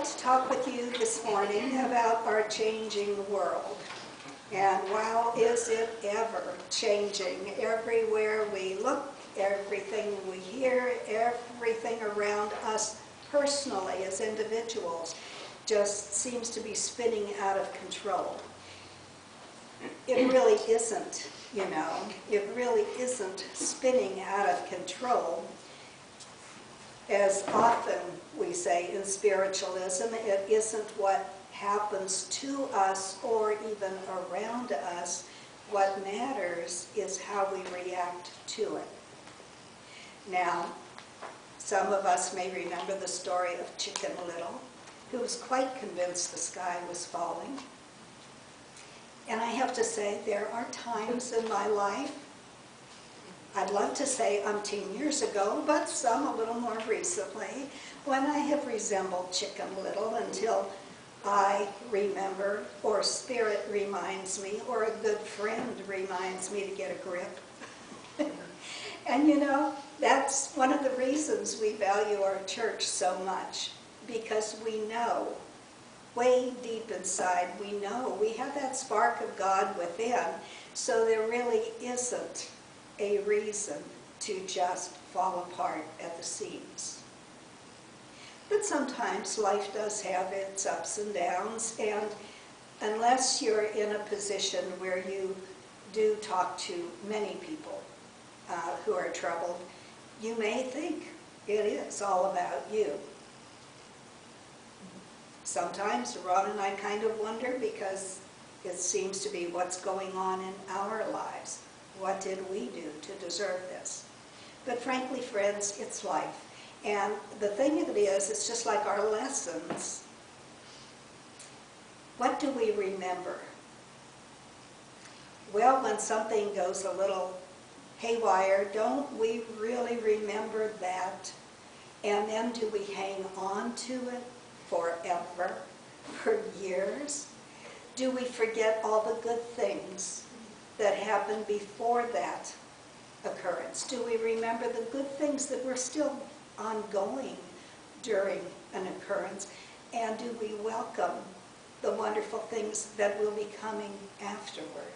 like to talk with you this morning about our changing world. And wow, is it ever changing. Everywhere we look, everything we hear, everything around us personally as individuals just seems to be spinning out of control. It really isn't, you know, it really isn't spinning out of control. As often we say in spiritualism, it isn't what happens to us or even around us. What matters is how we react to it. Now, some of us may remember the story of Chicken Little, who was quite convinced the sky was falling. And I have to say, there are times in my life, I'd love to say umpteen years ago, but some a little more recently, when I have resembled Chicken Little until I remember, or Spirit reminds me, or a good friend reminds me to get a grip. And you know, that's one of the reasons we value our church so much, because we know, way deep inside, we know we have that spark of God within, so there really isn't a reason to just fall apart at the seams. But sometimes life does have its ups and downs, and unless you're in a position where you do talk to many people who are troubled, you may think it is all about you. Sometimes Ron and I kind of wonder, because it seems to be what's going on in our lives. What did we do to deserve this? But frankly, friends, it's life. And the thing of it is, it's just like our lessons. What do we remember? Well, when something goes a little haywire, don't we really remember that? And then do we hang on to it forever, for years? Do we forget all the good things that happened before that occurrence? Do we remember the good things that were still ongoing during an occurrence? And do we welcome the wonderful things that will be coming afterward?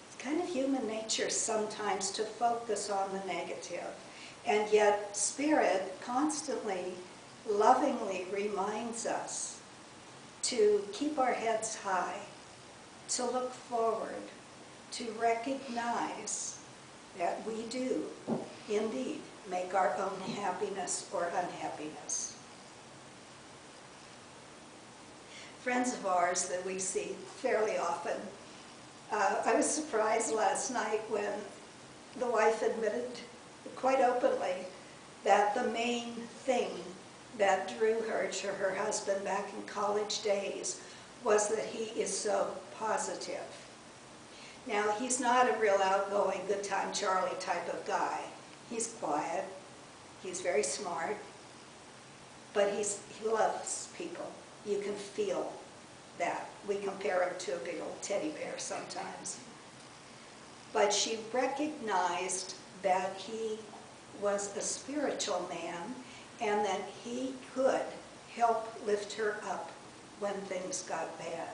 It's kind of human nature sometimes to focus on the negative, and yet Spirit constantly, lovingly reminds us to keep our heads high, to look forward, to recognize that we do indeed make our own happiness or unhappiness. Friends of ours that we see fairly often, I was surprised last night when the wife admitted quite openly that the main thing that drew her to her husband back in college days was that he is so positive. Now, he's not a real outgoing, good time Charlie type of guy. He's quiet, he's very smart, but he loves people. You can feel that. We compare him to a big old teddy bear sometimes. But she recognized that he was a spiritual man and that he could help lift her up when things got bad.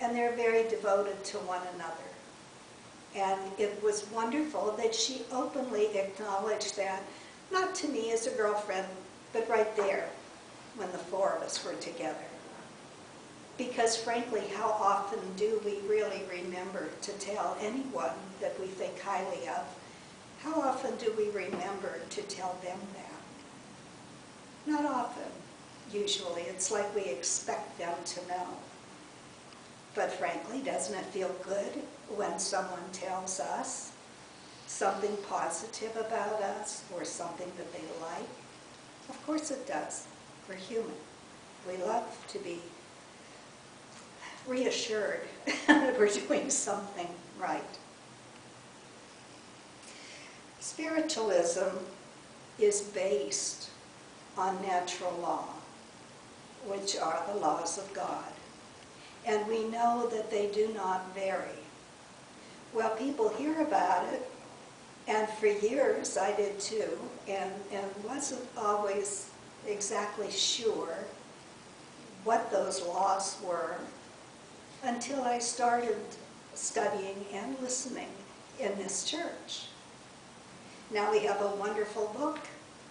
And they're very devoted to one another. And it was wonderful that she openly acknowledged that, not to me as a girlfriend, but right there when the four of us were together. Because frankly, how often do we really remember to tell anyone that we think highly of? How often do we remember to tell them that? Not often, usually. It's like we expect them to know. But frankly, doesn't it feel good when someone tells us something positive about us or something that they like? Of course it does. We're human. We love to be reassured that we're doing something right. Spiritualism is based on natural law, which are the laws of God. And we know that they do not vary. Well, people hear about it, and for years I did too, and wasn't always exactly sure what those laws were until I started studying and listening in this church. Now we have a wonderful book,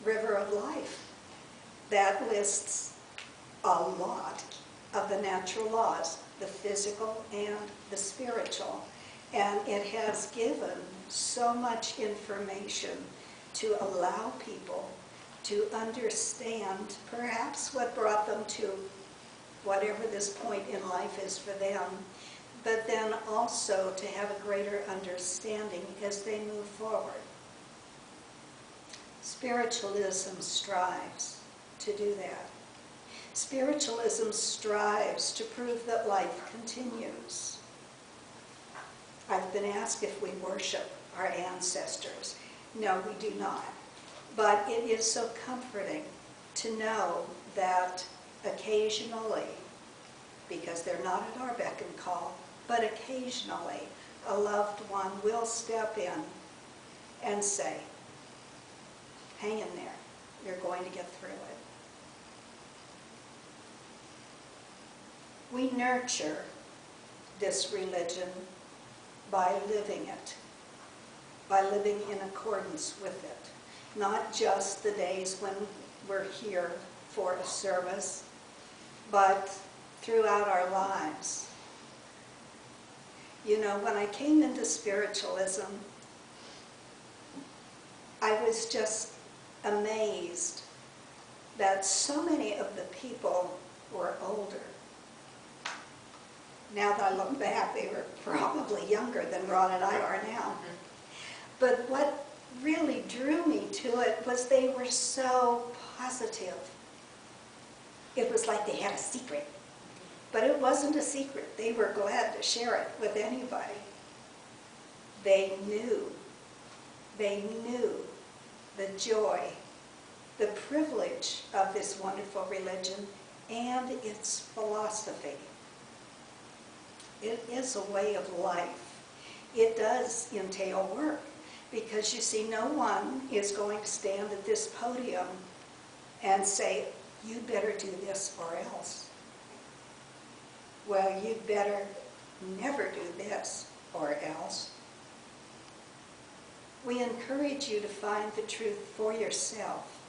River of Life, that lists a lot of the natural laws, the physical and the spiritual. And it has given so much information to allow people to understand perhaps what brought them to whatever this point in life is for them, but then also to have a greater understanding as they move forward. Spiritualism strives to do that. Spiritualism strives to prove that life continues. I've been asked if we worship our ancestors. No, we do not. But it is so comforting to know that occasionally, because they're not at our beck and call, but occasionally a loved one will step in and say, hang in there, you're going to get through it. We nurture this religion by living it, by living in accordance with it. Not just the days when we're here for a service, but throughout our lives. You know, when I came into spiritualism, I was just amazed that so many of the people were older. Now that I look back, they were probably younger than Ron and I are now. But what really drew me to it was they were so positive. It was like they had a secret. But it wasn't a secret. They were glad to share it with anybody. They knew the joy, the privilege of this wonderful religion and its philosophy. It is a way of life. It does entail work, because you see, no one is going to stand at this podium and say, you better do this or else. Well, you'd better never do this or else. We encourage you to find the truth for yourself.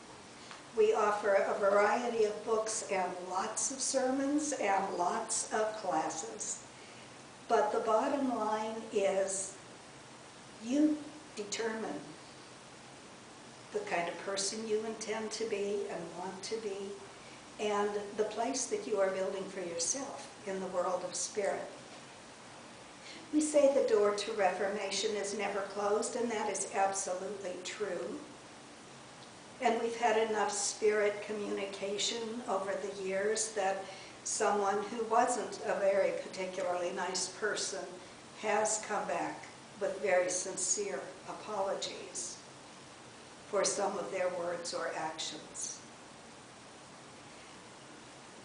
We offer a variety of books and lots of sermons and lots of classes. But the bottom line is, you determine the kind of person you intend to be and want to be, and the place that you are building for yourself in the world of spirit. We say the door to Reformation is never closed, and that is absolutely true. And we've had enough spirit communication over the years that someone who wasn't a very particularly nice person has come back with very sincere apologies for some of their words or actions.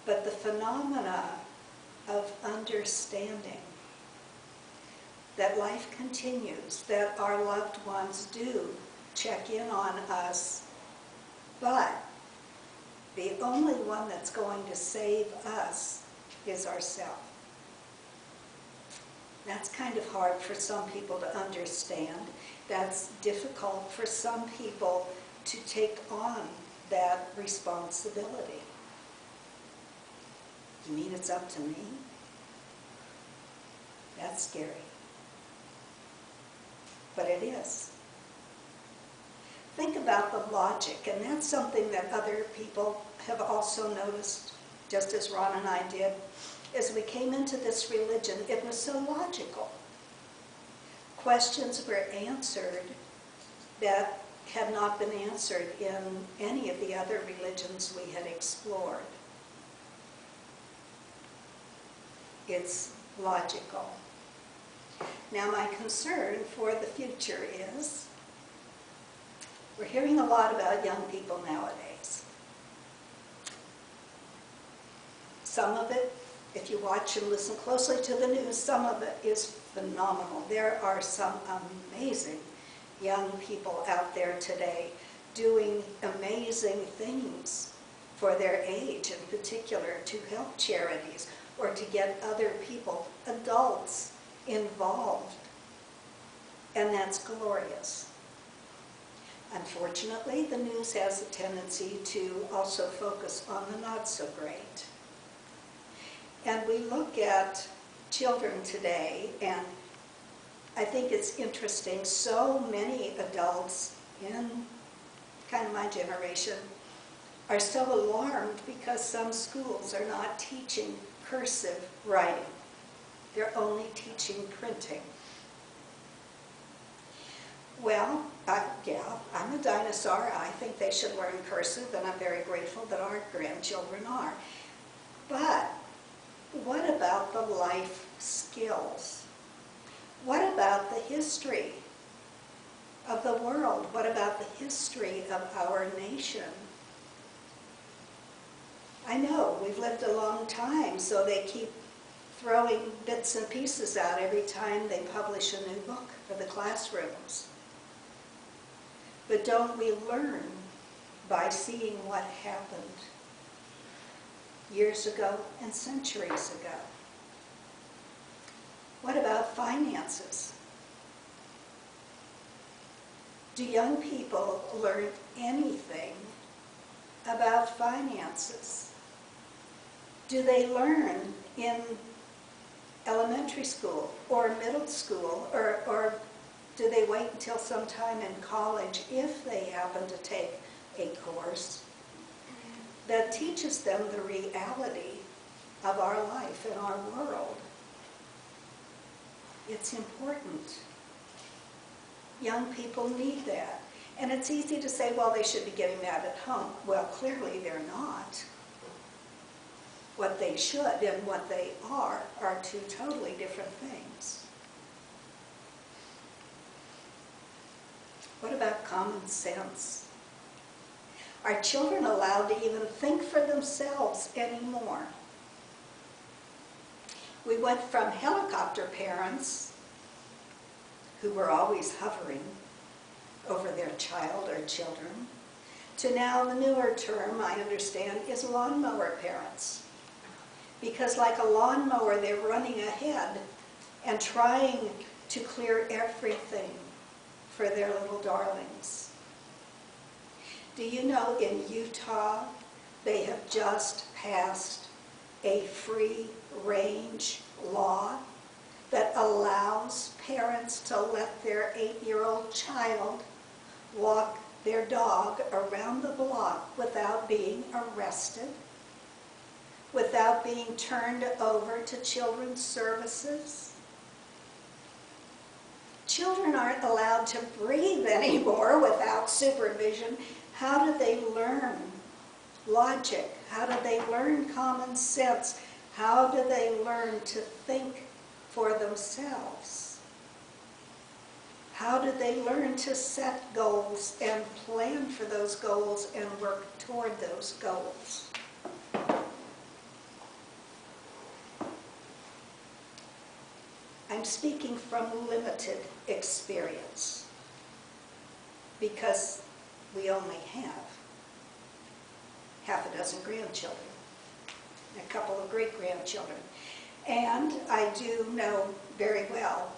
But the phenomena of understanding that life continues, that our loved ones do check in on us, but the only one that's going to save us is ourselves. That's kind of hard for some people to understand. That's difficult for some people to take on that responsibility. You mean it's up to me? That's scary. But it is. Think about the logic, and that's something that other people have also noticed, just as Ron and I did. As we came into this religion, it was so logical. Questions were answered that had not been answered in any of the other religions we had explored. It's logical. Now, my concern for the future is, we're hearing a lot about young people nowadays. Some of it, if you watch and listen closely to the news, some of it is phenomenal. There are some amazing young people out there today doing amazing things for their age in particular to help charities or to get other people, adults, involved. And that's glorious. Unfortunately, the news has a tendency to also focus on the not so great. And we look at children today, and I think it's interesting, so many adults in kind of my generation are so alarmed because some schools are not teaching cursive writing. They're only teaching printing. Well, yeah, I'm a dinosaur. I think they should learn cursive, and I'm very grateful that our grandchildren are. But what about the life skills? What about the history of the world? What about the history of our nation? I know, we've lived a long time, so they keep throwing bits and pieces out every time they publish a new book for the classrooms. But don't we learn by seeing what happened years ago and centuries ago? What about finances? Do young people learn anything about finances? Do they learn in elementary school or middle school, or do they wait until sometime in college, if they happen to take a course that teaches them the reality of our life and our world? It's important. Young people need that. And it's easy to say, well, they should be getting that at home. Well, clearly they're not. What they should and what they are two totally different things. What about common sense? Are children allowed to even think for themselves anymore? We went from helicopter parents, who were always hovering over their child or children, to now the newer term, I understand, is lawnmower parents. Because like a lawnmower, they're running ahead and trying to clear everything for their little darlings. Do you know in Utah, they have just passed a free-range law that allows parents to let their 8-year-old child walk their dog around the block without being arrested, without being turned over to children's services. Children aren't allowed to breathe anymore without supervision. How do they learn logic? How do they learn common sense? How do they learn to think for themselves? How do they learn to set goals and plan for those goals and work toward those goals? I'm speaking from limited experience because we only have half a dozen grandchildren, a couple of great-grandchildren. And I do know very well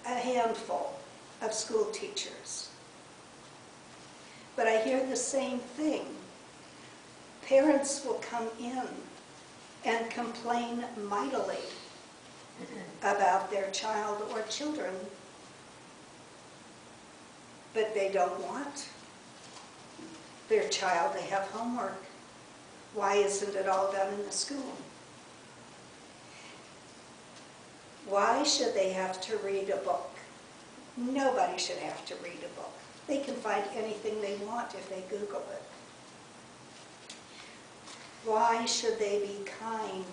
a handful of school teachers. But I hear the same thing. Parents will come in and complain mightily about their child or children, but they don't want their child to have homework. Why isn't it all done in the school? Why should they have to read a book? Nobody should have to read a book. They can find anything they want if they Google it. Why should they be kind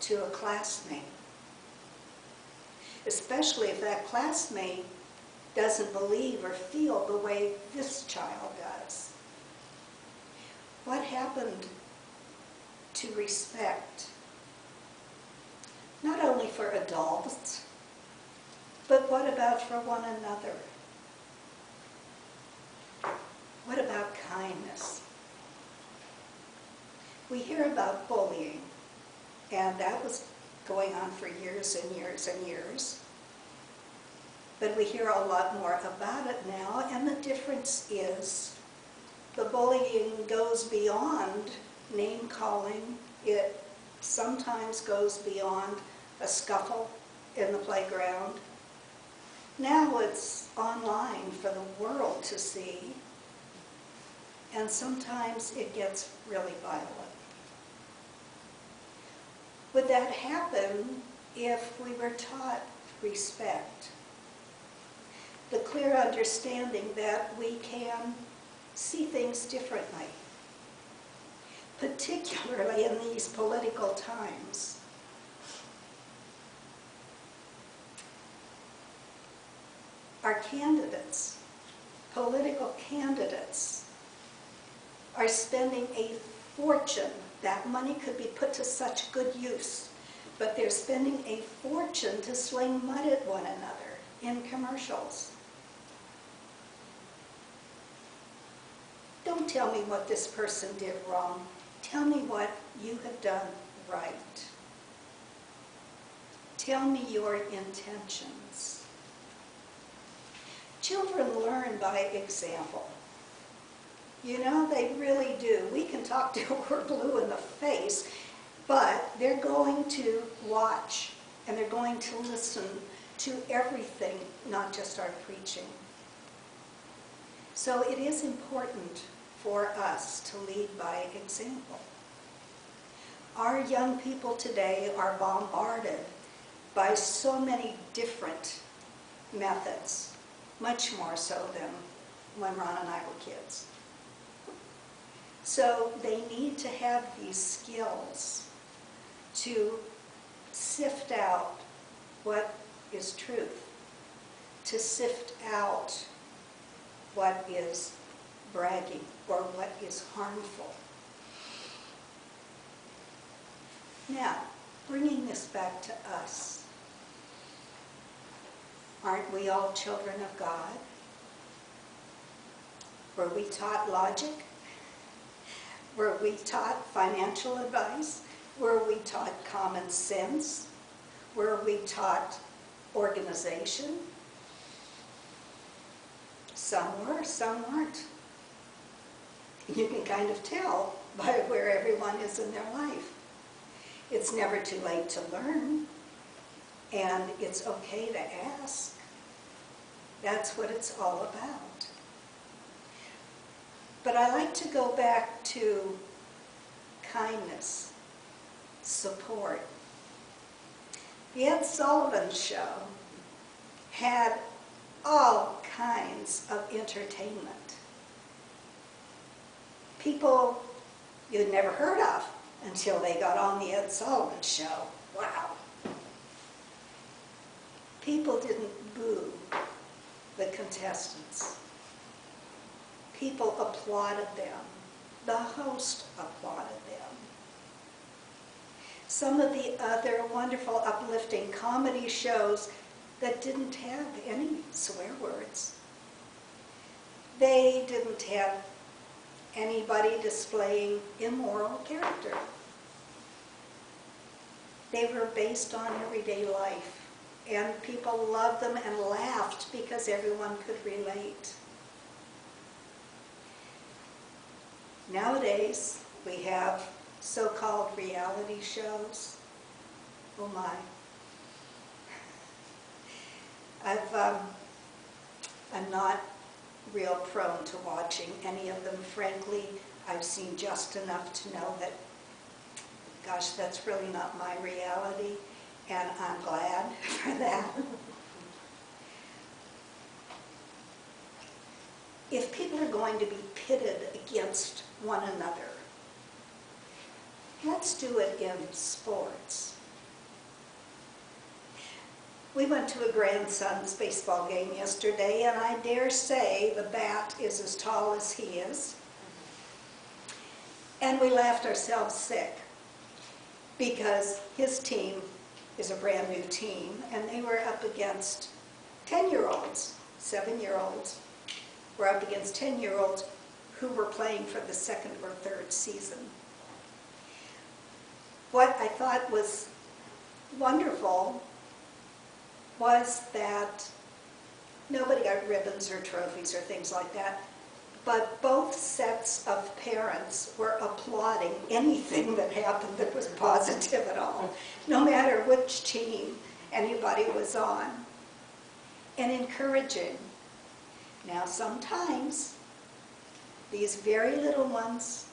to a classmate? Especially if that classmate doesn't believe or feel the way this child does. What happened to respect? Not only for adults, but what about for one another? What about kindness? We hear about bullying, and that was going on for years and years and years. But we hear a lot more about it now, and the difference is the bullying goes beyond name-calling. It sometimes goes beyond a scuffle in the playground. Now it's online for the world to see, and sometimes it gets really violent. Would that happen if we were taught respect? The clear understanding that we can see things differently, particularly in these political times. Our candidates, political candidates, are spending a fortune. That money could be put to such good use, but they're spending a fortune to sling mud at one another in commercials. Don't tell me what this person did wrong. Tell me what you have done right. Tell me your intentions. Children learn by example. You know, they really do. We can talk till we're blue in the face, but they're going to watch and they're going to listen to everything, not just our preaching. So it is important for us to lead by example. Our young people today are bombarded by so many different methods, much more so than when Ron and I were kids. So they need to have these skills to sift out what is truth, to sift out what is bragging or what is harmful. Now, bringing this back to us, aren't we all children of God? Were we taught logic? Were we taught financial advice? Were we taught common sense? Were we taught organization? Some were, some weren't. You can kind of tell by where everyone is in their life. It's never too late to learn, and it's okay to ask. That's what it's all about. But I like to go back to kindness, support. The Ed Sullivan Show had all kinds of entertainment. People you'd never heard of until they got on the Ed Sullivan Show. Wow. People didn't boo the contestants. People applauded them. The host applauded them. Some of the other wonderful, uplifting comedy shows that didn't have any swear words. They didn't have anybody displaying immoral character. They were based on everyday life, and people loved them and laughed because everyone could relate. Nowadays, we have so-called reality shows. Oh my. I'm not real prone to watching any of them, frankly. I've seen just enough to know that, gosh, that's really not my reality, and I'm glad for that. If people are going to be pitted against one another, let's do it in sports. We went to a grandson's baseball game yesterday, and I dare say the bat is as tall as he is. And we laughed ourselves sick because his team is a brand new team, and they were up against 10-year-olds, 7-year-olds, were up against 10-year-olds who were playing for the second or third season. what I thought was wonderful was that nobody got ribbons or trophies or things like that, but both sets of parents were applauding anything that happened that was positive at all, no matter which team anybody was on, and encouraging. Now sometimes these very little ones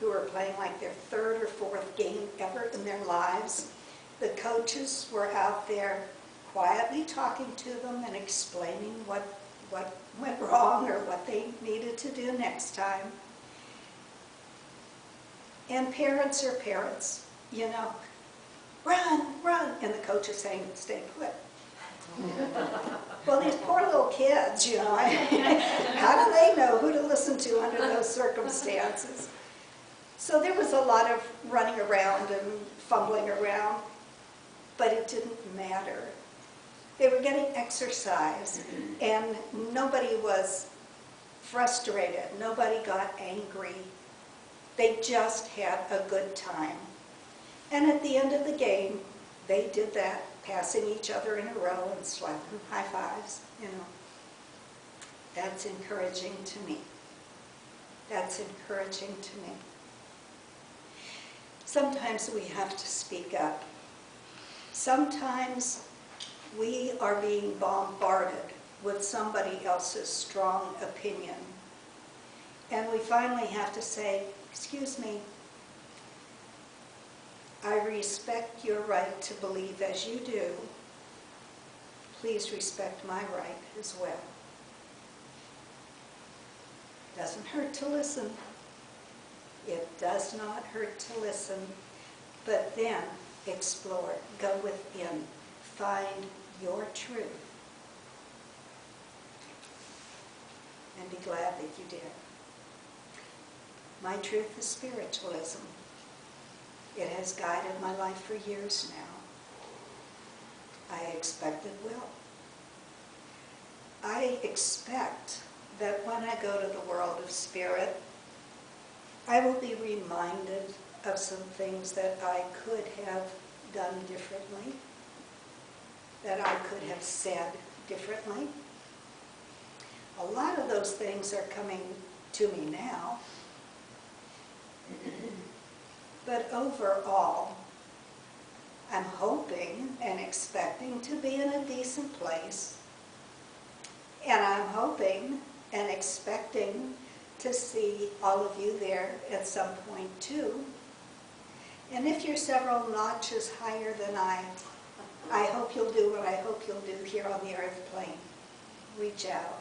who are playing like their third or fourth game ever in their lives, the coaches were out there quietly talking to them and explaining what went wrong or what they needed to do next time. And parents are parents, you know, run, run, and the coach is saying, stay put. Well, these poor little kids, you know, how do they know who to listen to under those circumstances? So there was a lot of running around and fumbling around, but it didn't matter. They were getting exercise, and nobody was frustrated. Nobody got angry. They just had a good time. And at the end of the game, they did that, passing each other in a row and slapping high fives, you know. That's encouraging to me. That's encouraging to me. Sometimes we have to speak up. Sometimes we are being bombarded with somebody else's strong opinion. And we finally have to say, excuse me, I respect your right to believe as you do. Please respect my right as well. Doesn't hurt to listen. It does not hurt to listen, but then explore, go within, find your truth, and be glad that you did. My truth is spiritualism. It has guided my life for years now. I expect it will. I expect that when I go to the world of spirit, I will be reminded of some things that I could have done differently, that I could have said differently. A lot of those things are coming to me now. But overall, I'm hoping and expecting to be in a decent place. And I'm hoping and expecting to see all of you there at some point too. And if you're several notches higher than I hope you'll do what I hope you'll do here on the earth plane. Reach out.